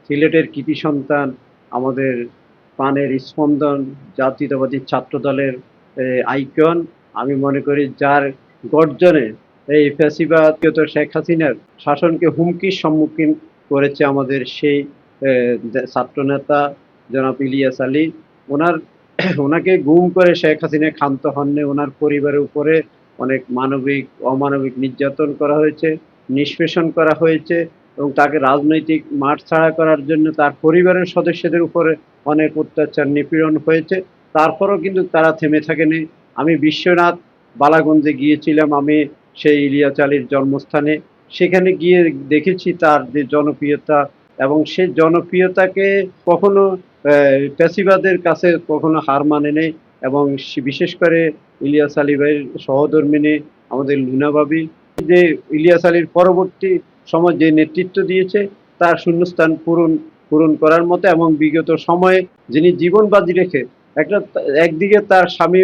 সিলেটের কৃতি সন্তান, আমাদের প্রাণের স্পন্দন, জাতীয়তাবাদী ছাত্রদলের আইকন। আমি মনে করি যার গর্জনে এই ফ্যাসিবাদ শেখ হাসিনার শাসনকে হুমকির সম্মুখীন করেছে আমাদের সেই ছাত্রনেতা জনাব ইলিয়াস আলী। ওনার ওনাকে গুম করে শেখ হাসিনা ক্ষান্ত হননি। ওনার পরিবারের উপরে অনেক মানবিক অমানবিক নির্যাতন করা হয়েছে, নিষ্পেষণ করা হয়েছে এবং তাকে রাজনৈতিক মাঠ ছাড়া করার জন্য তার পরিবারের সদস্যদের উপরে অনেক অত্যাচার নিপীড়ন হয়েছে। তারপরও কিন্তু তারা থেমে থাকেনি। আমি বিশ্বনাথ বালাগঞ্জে গিয়েছিলাম, আমি সেই ইলিয়াস আলীর জন্মস্থানে। সেখানে গিয়ে দেখেছি তার যে জনপ্রিয়তা, এবং সেই জনপ্রিয়তাকে কখনো ফ্যাসিবাদের কাছে কখনো হার মানে নেই। এবং বিশেষ করে ইলিয়াস আলী ভাইয়ের সহধর্মিণী আমাদের লুনা ভাবি, যে ইলিয়াস আলীর পরবর্তী সময় যে নেতৃত্ব দিয়েছে তার শূন্যস্থান পূরণ করার মতো, এবং বিগত সময়ে যিনি জীবন বাজি রেখে একদিকে তার স্বামী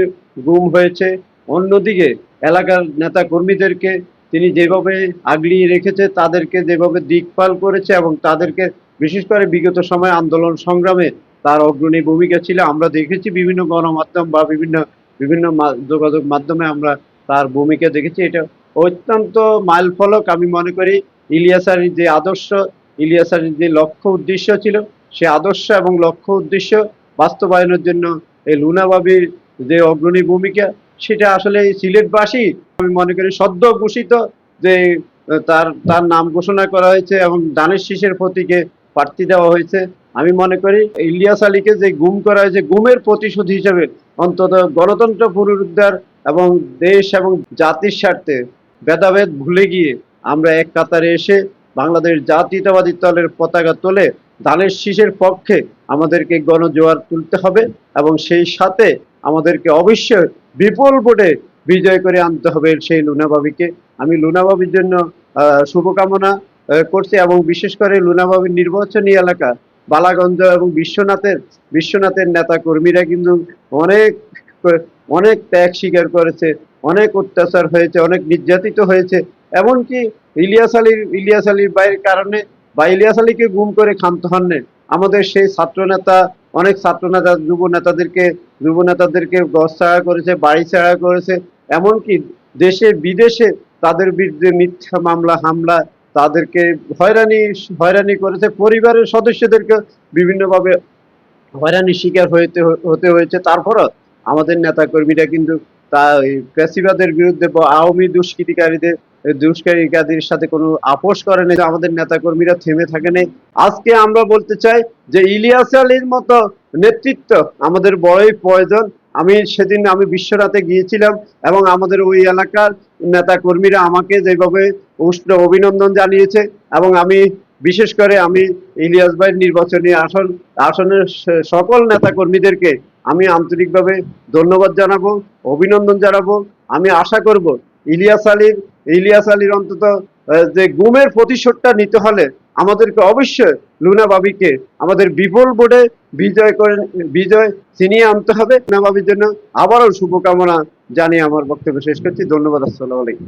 গুম হয়েছে, অন্যদিকে এলাকার নেতা কর্মীদেরকে তিনি যেভাবে আগলিয়ে রেখেছে, তাদেরকে যেভাবে দিকপাল করেছে, এবং তাদেরকে বিশেষ করে বিগত সময়ে আন্দোলন সংগ্রামে তার অগ্রণী ভূমিকা ছিল। আমরা দেখেছি বিভিন্ন গণমাধ্যম বা বিভিন্ন বিভিন্ন যোগাযোগ মাধ্যমে আমরা তার ভূমিকা দেখেছি। এটা অত্যন্ত মাইল ফলক। আমি মনে করি ইলিয়াস আলীর যে আদর্শ, ইলিয়াস আলীর যে লক্ষ্য উদ্দেশ্য ছিল, সে আদর্শ এবং লক্ষ্য উদ্দেশ্য বাস্তবায়নের জন্য এই লুনা বাবির যে অগ্রণী ভূমিকা, সেটা আসলে সিলেটবাসী আমি মনে করি সদ্য ঘোষিত যে তার তার নাম ঘোষণা করা হয়েছে এবং ধানের শীষের প্রতীকে প্রার্থী দেওয়া হয়েছে। আমি মনে করি ইলিয়াস আলীকে যে গুম করা হয়েছে, গুমের প্রতিশোধ হিসেবে অন্তত গণতন্ত্র পুনরুদ্ধার এবং দেশ এবং জাতির স্বার্থে ভেদাভেদ ভুলে গিয়ে আমরা এক কাতারে এসে বাংলাদেশ জাতীয়তাবাদী দলের পতাকা তোলে ধানের শীষের পক্ষে আমাদেরকে গণজোয়ার তুলতে হবে, এবং সেই সাথে আমাদেরকে অবশ্যই বিপুল ভোটে বিজয় করে আনতে হবে সেই লুনাবাবিকে। আমি লুনাবাবির জন্য শুভকামনা করছি, এবং বিশেষ করে লুনাবাবির নির্বাচনী এলাকা বালাগঞ্জ এবং বিশ্বনাথের নেতা কর্মীরা কিন্তু অনেক অনেক ত্যাগ স্বীকার করেছে, অনেক অত্যাচার হয়েছে, অনেক নির্যাতিত হয়েছে। এমনকি ইলিয়াস আলীর বাইরের কারণে বা ইলিয়াস আলীকে গুম করে ক্ষান্ত হননি আমাদের সেই ছাত্রনেতা, অনেক ছাত্রনেতা যুব নেতাদেরকে ঘর ছাড়া করেছে, বাড়ি ছাড়া করেছে, এমনকি দেশে বিদেশে তাদের বিরুদ্ধে মিথ্যা মামলা হামলা, তাদেরকে হয়রানি করেছে, পরিবারের সদস্যদেরকে বিভিন্নভাবে হয়রানির শিকার হতে হয়েছে। তারপরও আমাদের নেতা কর্মীরা কিন্তু তা ফ্যাসিবাদের বিরুদ্ধে বা আওয়ামী দুষ্কৃতিকারীদের সাথে কোনো আপোষ করেনি। আমাদের নেতা কর্মীরা থেমে থাকেনি। আজকে আমরা বলতে চাই যে ইলিয়াস আলীর মতো নেতৃত্ব আমাদের বড়ই প্রয়োজন। সেদিন আমি বিশ্বনাথে গিয়েছিলাম, এবং আমাদের ওই এলাকার নেতা কর্মীরা আমাকে যেভাবে উষ্ণ অভিনন্দন জানিয়েছে, এবং আমি বিশেষ করে আমি ইলিয়াস ভাইয়ের নির্বাচনী আসনের সকল নেতা কর্মীদেরকে আমি আন্তরিকভাবে ধন্যবাদ জানাবো, অভিনন্দন জানাবো। আমি আশা করব ইলিয়াস আলীর অন্তত যে গুমের প্রতিশোধটা নিতে হলে আমাদেরকে অবশ্যই লুনা বাবিকে আমাদের বিপুল ভোটে বিজয় ছিনিয়ে আনতে হবে। লুনা বাবির জন্য আবারও শুভকামনা জানিয়ে আমার বক্তব্য শেষ করছি। ধন্যবাদ। আসসালামু আলাইকুম।